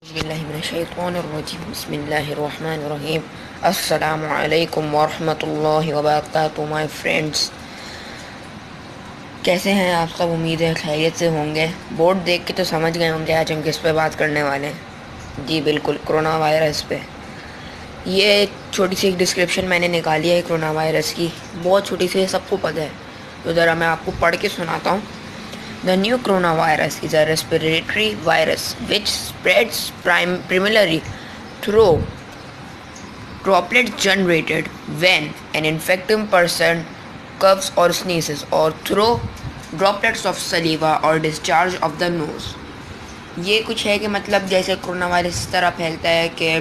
باللہ من الشیطان الرجیم بسم اللہ الرحمن الرحیم السلام علیکم ورحمۃ اللہ وبرکاتہ مائی فرینڈس، کیسے ہیں آپ سب؟ امید ہے خیریت سے ہوں گے۔ بورڈ دیکھ کے تو سمجھ گئے ہوں گے آج ہم کس پہ بات کرنے والے ہیں۔ جی بالکل، کرونا وائرس پہ۔ یہ چھوٹی سی ایک ڈسکرپشن میں نے نکالی ہے کرونا وائرس کی، بہت چھوٹی سی، سب کو پتہ ہے، تو ذرا میں آپ کو پڑھ کے سناتا ہوں۔ The new coronavirus is a respiratory virus which spreads primarily through droplets generated when an infected person coughs or sneezes, or through droplets of saliva or discharge of the nose۔ یہ کچھ ہے کہ مطلب جیسے کرونا وائرس اس طرح پھیلتا ہے کہ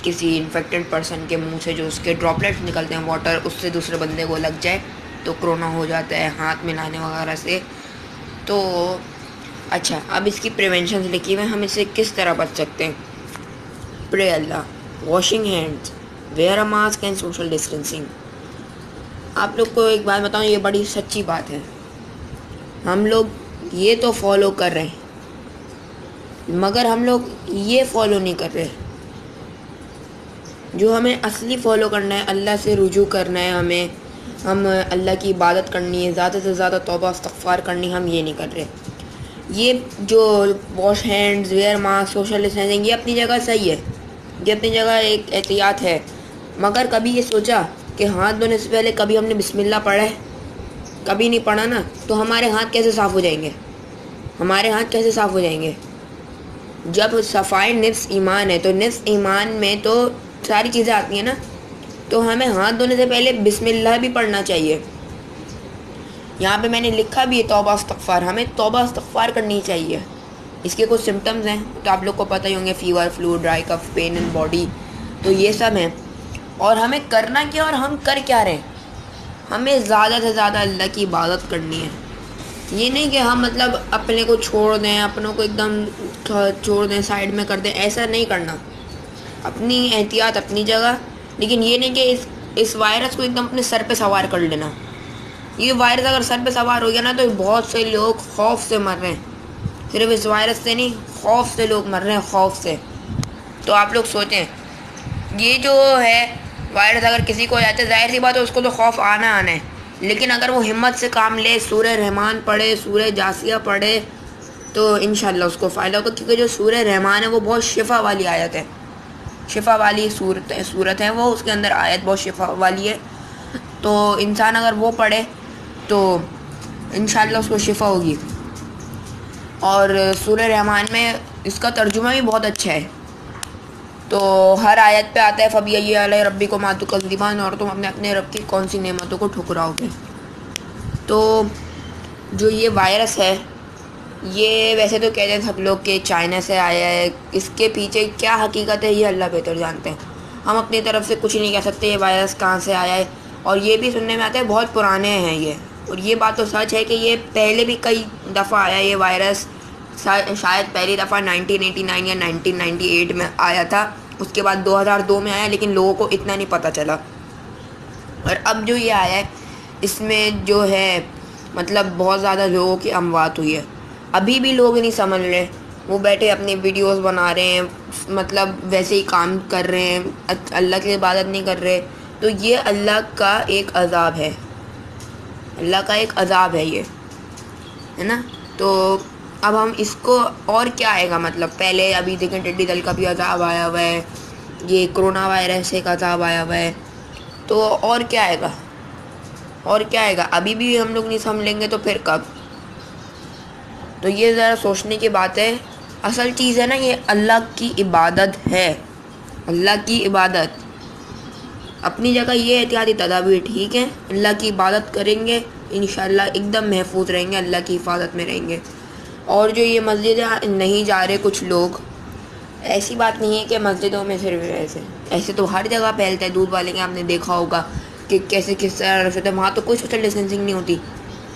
کسی انفیکٹڈ پرسن کے منہ سے جو اس کے ڈراپلیٹس نکلتے ہیں واٹر، اس سے دوسرے بندے کو لگ جائے تو کرونا ہو جاتا ہے، ہاتھ ملانے وغیرہ سے۔ تو اچھا، اب اس کی پریونشنز لکھی ہوئے، ہم اس سے کس طرح بچ سکتے ہیں؟ پرے اللہ، washing hands, wear a mask and social distancing. آپ لوگ کو ایک بات بتاؤں، یہ بڑی سچی بات ہے، ہم لوگ یہ تو فالو کر رہے ہیں مگر ہم لوگ یہ فالو نہیں کر رہے جو ہمیں اصلی فالو کرنا ہے، اللہ سے رجوع کرنا ہے، ہم اللہ کی عبادت کرنی ہے، زیادہ سے زیادہ توبہ استغفار کرنی، ہم یہ نہیں کر رہے۔ یہ جو wash hands, wear mask, social distancing, یہ اپنی جگہ صحیح ہے، یہ اپنی جگہ ایک احتیاط ہے، مگر کبھی یہ سوچا کہ ہاتھ دھونے سے پہلے کبھی ہم نے بسم اللہ پڑھا ہے؟ کبھی نہیں پڑھا نا، تو ہمارے ہاتھ کیسے صاف ہو جائیں گے؟ ہمارے ہاتھ کیسے صاف ہو جائیں گے؟ جب صفائی نفس ایمان ہے تو نفس ایمان میں تو ساری چیزیں آتی ہیں نا، تو ہمیں ہاتھ دھونے سے پہلے بسم اللہ بھی پڑھنا چاہیے۔ یہاں پہ میں نے لکھا بھی ہے توبہ استغفار، ہمیں توبہ استغفار کرنی چاہیے۔ اس کے کچھ سمٹمز ہیں تو آپ لوگ کو پتہ ہی ہوں گے، fever, flu, dry cough, pain in body, تو یہ سب ہیں۔ اور ہمیں کرنا کیا اور ہم کر کیا رہے ہیں؟ ہمیں زیادہ سے زیادہ اللہ کی عبادت کرنی ہے۔ یہ نہیں کہ ہم مطلب اپنے کو چھوڑ دیں، اپنوں کو ایک دم چھوڑ دیں، سائڈ میں کر دیں، ایسا نہیں کرنا۔ اپنی احتیاط اپنی جگہ، لیکن یہ نہیں کہ اس وائرس کو ایک دم اپنے سر پہ سوار کر لینا۔ یہ وائرس اگر سر پہ سوار ہو گیا نا تو بہت سے لوگ خوف سے مر رہے ہیں، صرف اس وائرس سے نہیں، خوف سے لوگ مر رہے ہیں، خوف سے۔ تو آپ لوگ سوچیں، یہ جو ہے وائرس اگر کسی کو ہو جاتا ہے، ظاہر سی بات ہے اس کو تو خوف آنا ہے، لیکن اگر وہ ہمت سے کام لے، سورہ رحمان پڑھے، سورہ جاسیہ پڑھے، تو انشاءاللہ اس کو فائدہ ہوگا، کیونکہ جو سورہ رحمان ہے وہ بہت شفا والی آیت ہے، شفا والی صورت ہے وہ، اس کے اندر آیت بہت شفا والی ہے، تو انسان اگر وہ پڑھے تو انشاءاللہ اس کو شفا ہوگی۔ اور سورہ رحمان میں اس کا ترجمہ بھی بہت اچھا ہے، تو ہر آیت پہ آتا ہے فَبِأَيِّ آلَاءِ رَبِّكُمَا تُكَذِّبَانِ، اور تم اپنے رب کی کون سی نعمتوں کو ٹھکراؤ گے۔ تو جو یہ وائرس ہے، یہ ویسے تو کہتے ہیں سب لوگ کہ چائنا سے آیا ہے، اس کے پیچھے کیا حقیقت ہے یہ اللہ بہتر جانتے ہیں، ہم اپنی طرف سے کچھ نہیں کہہ سکتے یہ وائرس کہاں سے آیا ہے۔ اور یہ بھی سننے میں آتا ہے بہت پرانے ہیں یہ، اور یہ بات تو سچ ہے کہ یہ پہلے بھی کئی دفعہ آیا یہ وائرس، شاید پہلی دفعہ 1989 یا 1998 میں آیا تھا، اس کے بعد 2002 میں آیا، لیکن لوگوں کو اتنا نہیں پتہ چلا۔ اور اب جو یہ آیا ہے اس میں جو ہے مطلب بہت زیادہ لوگوں کی اموات ہوئی ہے، ابھی بھی لوگ نہیں سمجھ رہے، وہ بیٹھے اپنی ویڈیوز بنا رہے ہیں، مطلب ویسے ہی کام کر رہے ہیں، اللہ کی عبادت نہیں کر رہے، تو یہ اللہ کا ایک عذاب ہے، اللہ کا ایک عذاب ہے یہ، ہے نا۔ تو اب ہم اس کو اور کیا آئے گا، مطلب پہلے ابھی دیکھیں ٹڈی دل کا بھی عذاب آیا ہوا ہے، یہ کرونا وائرس ایک عذاب آیا ہوا ہے، تو اور کیا آئے گا، اور کیا آئے گا؟ ابھی بھی ہم لوگ نہیں سمجھ گے تو پھر کب؟ تو یہ ذرا سوچنے کی بات ہے۔ اصل چیز ہے نا، یہ اللہ کی عبادت ہے، اللہ کی عبادت۔ اپنی جگہ یہ احتیاطی تدابیر ٹھیک ہیں، اللہ کی عبادت کریں گے انشاءاللہ ایک دم محفوظ رہیں گے، اللہ کی حفاظت میں رہیں گے۔ اور جو یہ مسجد نہیں جا رہے کچھ لوگ، ایسی بات نہیں ہے کہ مسجدوں میں صرف ایسے تو ہر جگہ پھیلتا ہے، دودھ والے کے آپ نے دیکھا ہوگا کہ کیسے کس طرح رکھتے ہیں، وہاں تو کوئی سوشل ڈسٹینسنگ نہیں ہوتی،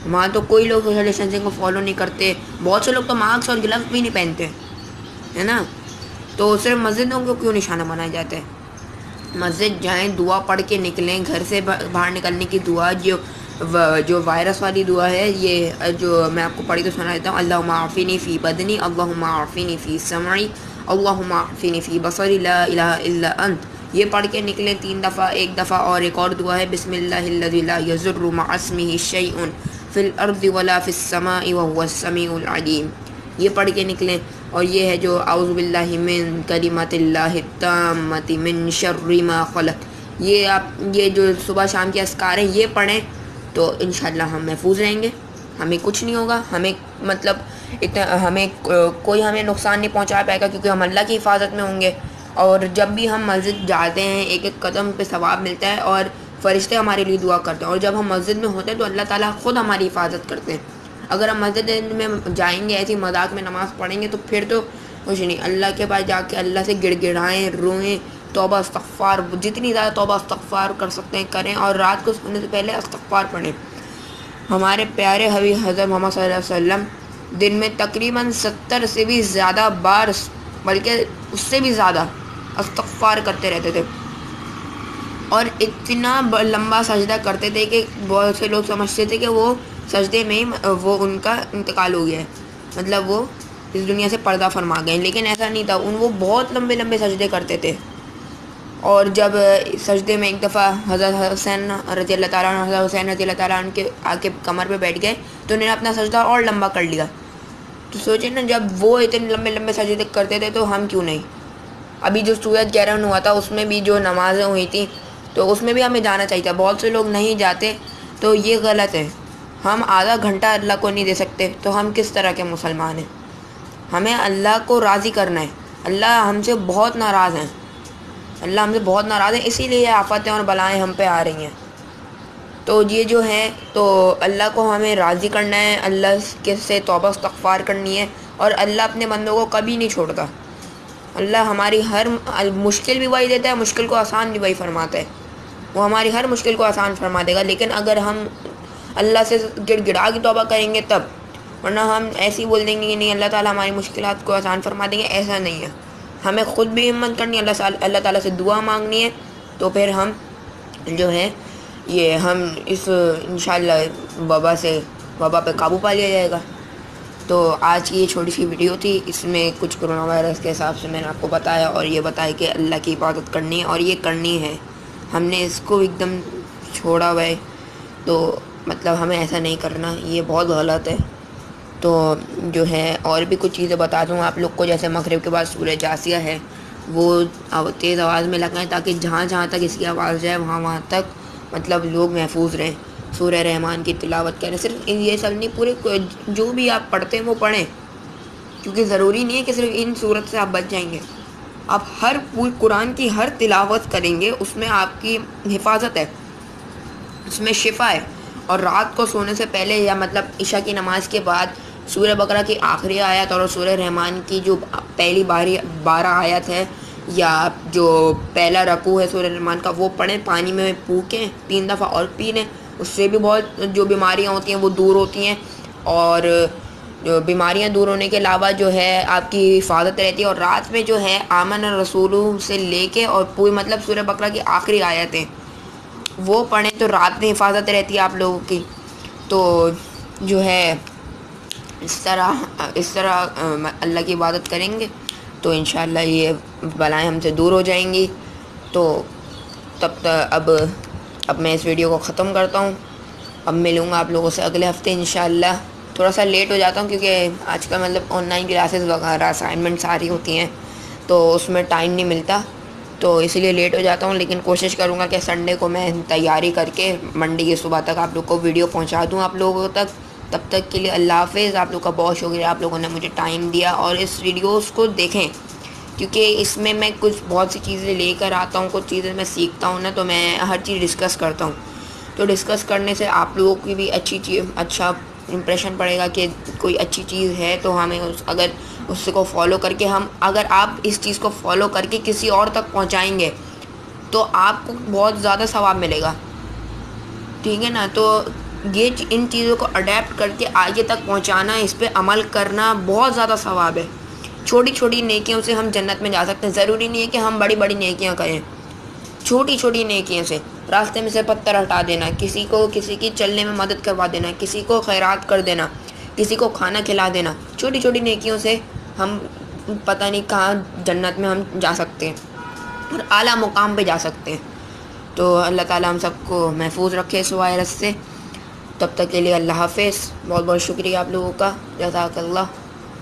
وہاں تو کوئی لوگ سوشل ڈسٹینسنگ کو فالو نہیں کرتے، بہت سے لوگ تو ماسک اور گلوز بھی نہیں پہنتے، ہے نا۔ تو صرف مسجدوں کو کیوں نشانہ بنایا جاتا ہے؟ مسجد جائیں، دعا پڑھ کے نکلیں، گھر سے باہر نکلنے کی دعا، جو وائرس والی دعا ہے، یہ جو میں آپ کو پڑھی تو سنا دیتا ہوں، اللہم عافینی فی بدنی، اللہم عافینی فی سمعی، اللہم اعفنی فی بصری لا الہ الا انت. یہ پڑھ کے نکلیں 3 دفعہ. ایک دفعہ اور ایک اور دعا ہے بسم اللہ الذی لا یضر مع اسمہ شیء فی الارض ولا فی السماء وهو السمیع العلیم. یہ پڑھ کے نکلیں. اور یہ ہے جو اعوذ باللہ من کلمات اللہ التامۃ من شر ما خلق. یہ آپ یہ جو صبح شام کے اذکار ہیں یہ پڑھیں تو انشاءاللہ ہم محفوظ رہیں گے. ہمیں کچھ نہیں ہوگا. ہمیں مطلب ہمیں کوئی ہمیں نقصان نہیں پہنچا پائے گا کیونکہ ہم اللہ کی حفاظت میں ہوں گے. اور جب بھی ہم مسجد جاتے ہیں ایک ایک قدم پہ ثواب ملتا ہے اور فرشتے ہمارے لیے دعا کرتے ہیں. اور جب ہم مسجد میں ہوتے ہیں تو اللہ تعالیٰ خود ہماری حفاظت کرتے ہیں. اگر ہم مسجد میں جائیں گے ایسی مذاق میں نماز پڑھیں گے تو پھر تو کچھ نہیں. اللہ کے پاس جا کے اللہ سے گڑ گڑائیں, روئیں, توبہ استغفار, جتنی زیادہ توبہ استغفار کر سکتے ہیں کریں. اور رات کو سونے سے پہلے استغفار پڑھیں. ہمارے پیارے حبیب حضرت محمد صلی اللہ علیہ وسلم دن میں تقریباً 70 سے بھی زیادہ بار, بلکہ اس سے بھی زیادہ استغفار کرتے رہتے تھے. اور اتنا لمبا سجدہ کرتے تھے کہ بہت سے لوگ سمجھتے تھے کہ وہ سجدے میں وہ ان کا انتقال ہو گیا ہے, مطلب وہ اس دنیا سے پردہ فرما گئے. لیکن ایسا نہیں تھا. وہ بہت لمبے لمبے سجدے کرتے تھے. اور جب سجدے میں ایک دفعہ حضرت حسین رضی اللہ تعالیٰ عنہ, حضرت حسین رضی اللہ تعالیٰ عنہ کے آ کے کمر پہ بیٹھ گئے تو انہوں نے اپنا سجدہ اور لمبا کر لیا. تو سوچیں نا, جب وہ اتنے لمبے لمبے سجدے کرتے تھے تو ہم کیوں نہیں. ابھی جو سورج گرہن ہوا تھا اس میں بھی جو نمازیں ہوئی تھیں تو اس میں بھی ہمیں جانا چاہیے تھا. بہت سے لوگ نہیں جاتے تو یہ غلط ہے. ہم آدھا گھنٹہ اللہ کو نہیں دے سکتے تو ہم کس طرح کے مسلمان ہیں. ہمیں اللہ کو راضی کرنا ہے. اللہ ہم سے بہت ناراض ہیں. اللہ ہم سے بہت ناراض ہے, اسی لیے آفتیں اور بلائیں ہم پہ آ رہی ہیں. تو یہ جو ہے تو اللہ کو ہمیں راضی کرنا ہے, اللہ کے سے توبہ استغفار کرنی ہے. اور اللہ اپنے بندوں کو کبھی نہیں چھوڑتا. اللہ ہماری ہر مشکل بھی وہی دیتا ہے, مشکل کو آسان بھی وہی فرماتا ہے. وہ ہماری ہر مشکل کو آسان فرما دے گا. لیکن اگر ہم اللہ سے گڑ گڑا کی توبہ کریں گے تب, ورنہ ہم ایسے ہی بول دیں گے کہ نہیں اللہ تعالیٰ ہماری مشکلات کو آسان فرما دیں گے. ایسا نہیں ہے. ہمیں خود بھی ہمت کرنی ہے, اللہ تعالیٰ سے دعا مانگنی ہے. تو پھر ہم جو ہے یہ ہم اس انشاءاللہ وبا پہ قابو پا لیا جائے گا. تو آج کی یہ چھوٹی سی ویڈیو تھی. اس میں کچھ کرونا وائرس کے حساب سے میں نے آپ کو بتایا اور یہ بتایا کہ اللہ کی عبادت کرنی ہے اور یہ کرنی ہے. ہم نے اس کو ایک دم چھوڑا ہوا ہے تو مطلب ہمیں ایسا نہیں کرنا, یہ بہت غلط ہے. تو جو ہے اور بھی کچھ چیزیں بتا دوں آپ لوگ کو, جیسے مغرب کے بعد سورہ جاثیہ ہے وہ تیز آواز میں لگائیں تاکہ جہاں جہاں تک اس کی آواز جائے وہاں تک مطلب لوگ محفوظ رہیں. سورہ رحمان کی تلاوت کریں. صرف یہ سب نہیں, پورے جو بھی آپ پڑھتے ہیں وہ پڑھیں, کیونکہ ضروری نہیں ہے کہ صرف ان صورت سے آپ بچ جائیں گے. آپ ہر قرآن کی ہر تلاوت کریں گے اس میں آپ کی حفاظت ہے, اس میں شفا ہے. اور رات کو سونے سے پہلے یا مطلب عشاء کی نماز کے بعد سورہ بقرہ کی آخری آیت اور سورہ رحمان کی جو پہلی 12 آیت ہے یا جو پہلا رکوع ہے سورہ رحمان کا وہ پڑھیں, پانی میں پھونکیں 3 دفعہ اور پی لیں. اس سے بھی بہت جو بیماریاں ہوتی ہیں وہ دور ہوتی ہیں. اور جو بیماریاں دور ہونے کے علاوہ جو ہے آپ کی حفاظت رہتی ہے. اور رات میں جو ہے آمن الرسول سے لے کے اور پوری مطلب سورہ بقرہ کی آخری آیتیں وہ پڑھیں تو رات میں حفاظت رہتی ہے آپ لوگوں کی. تو جو ہے اس طرح اللہ کی عبادت کریں گے تو انشاءاللہ یہ بلائیں ہم سے دور ہو جائیں گی. تو تب اب میں اس ویڈیو کو ختم کرتا ہوں. اب ملوں گا آپ لوگوں سے اگلے ہفتے انشاءاللہ. تھوڑا سا لیٹ ہو جاتا ہوں کیونکہ آج کل مطلب آن لائن کلاسز وغیرہ اسائنمنٹ ساری ہوتی ہیں تو اس میں ٹائم نہیں ملتا, تو اس لیے لیٹ ہو جاتا ہوں. لیکن کوشش کروں گا کہ سنڈے کو میں تیاری کر کے منڈے کی صبح تک آپ لوگ کو ویڈیو پہنچا دوں آپ لوگوں تک. تب تک کے لیے اللہ حافظ. آپ لوگ کا بہت شکریہ, آپ لوگوں نے مجھے ٹائم دیا. اور اس ویڈیوز کو دیکھیں کیونکہ اس میں بہت سی چیزیں لے کر آتا ہوں, کچھ چیزیں میں سیکھتا ہوں نا, تو میں ہر چیز ڈسکس کرتا ہوں. تو ڈسکس کرنے سے آپ لوگوں کی بھی اچھا امپریشن پڑے گا کہ کوئی اچھی چیز ہے تو ہمیں اگر اس کو فالو کر کے اگر آپ اس چیز کو فالو کر کے کسی اور تک پہنچائیں گے تو آپ کو بہت زیادہ ثواب ملے گا. ٹھیک ہے نا. تو یہ ان چیزوں کو اڈیپٹ کر کے آگے تک پہنچانا, اس پہ عمل کرنا بہت زیادہ ثواب ہے. چھوٹی چھوٹی نیکیوں سے ہم جنت میں جا سکتے ہیں. ضروری نہیں ہے کہ ہم بڑی بڑی نیکیاں کریں. چھوٹی چھوٹی نیکیوں سے راستے میں سے پتھر ہٹا دینا, کسی کی چلنے میں مدد کروا دینا, کسی کو خیرات کر دینا, کسی کو کھانا کھلا دینا, چھوٹی چھوٹی نیکیوں سے ہم پتہ نہیں کہاں جنت میں ہم جا سکتے ہیں اور اعلیٰ مقام پہ جا سکتے ہیں. تو اللہ تعالیٰ ہم سب کو محفوظ رکھے اس وائرس سے. تب تک کے لیے اللہ حافظ. بہت بہت شکریہ آپ لوگوں کا. جزاک اللہ.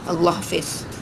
اللہ حافظ.